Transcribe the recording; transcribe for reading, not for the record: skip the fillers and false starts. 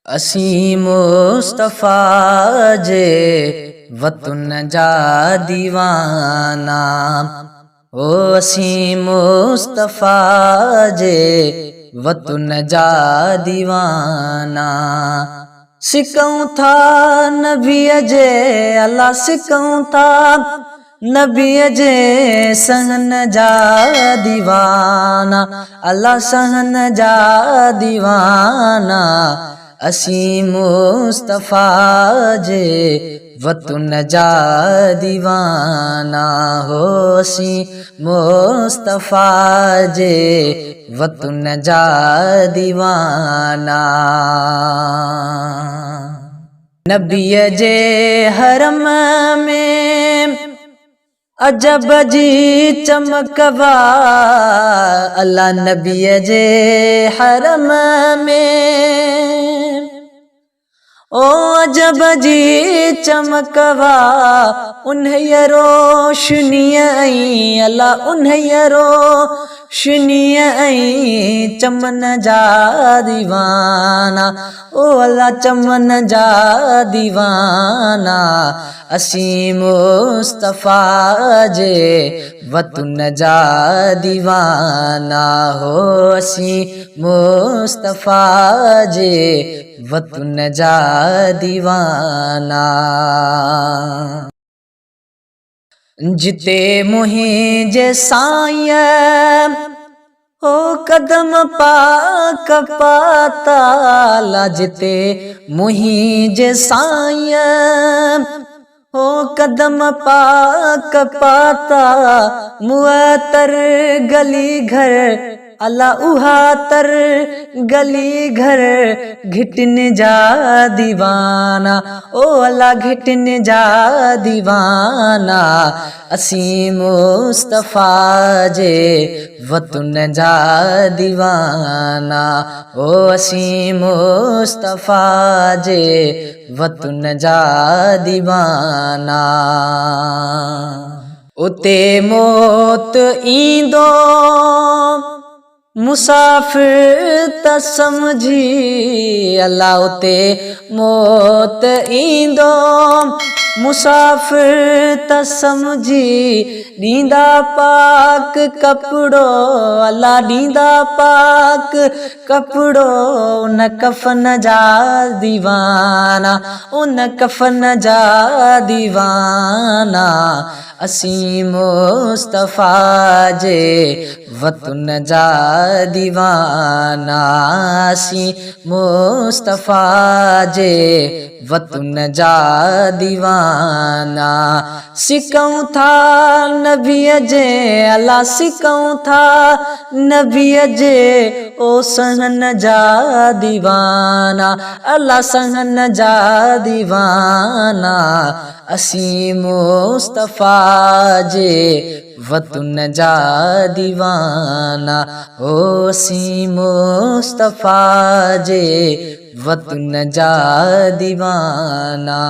असी मुस्तफा जे वतन जा दीवाना। ओ असी मुस्तफा जे वतन जा दीवाना। सिकऊं था नबी जे अल्लाह सिकऊं था नबी जे सहन जा दीवाना। अल्लाह सहन जा दीवाना। असी मुस्तफा जे वतन जा दीवाना। हो असी मुस्तफा जे वतन जा दीवाना। नबी जे हरम में अजब जी चमकवा। अल्लाह नबी जे हरम में ओ अजब जी चमकवा। उन्हें रोशनी आई अल्लाह उन्हें रोशनी आई चमन जा दीवाना। ओ अल्लाह चमन जा दीवाना। असी मुस्तफा जे वतन जा दीवाना। हो असी मुस्तफा जे वतन जा दीवाना। जिते मुहिंजे साईं हो कदम पाक पाता। जिते मुहिंजे साईं हो कदम पाक पाता। मुअतर गली घर अल्लाह उहा तर गली घर घिटन जा दीवाना। ओ अल्लाह घिटन जा दीवाना। असी मुस्तफा जे वतन जा दीवाना। ओ असी मुस्तफा जे वतन जा दीवाना। उते मौत ईंदो मुसाफिर त समझी। अल्लाह उते मौत ईंदो मुसाफिर त समझी। ॾींदा पाक कपिड़ो अल्लाह ॾींदा पाक कपिड़ो। उन कफन जा दीवाना उन कफन जा दीवाना। असी मुस्तफा जे वतन जा दीवाना। असी मुस्तफा जे वतन जा दीवाना। सिकऊं था नबी जे अल्लाह सिकऊं था नबी जे ओ सहन जा दीवाना। अल्लाह सहन जा दीवाना। असी मुस्तफा जे वतन जा दीवाना। ओ असी मुस्तफा जे वतन जा दीवाना।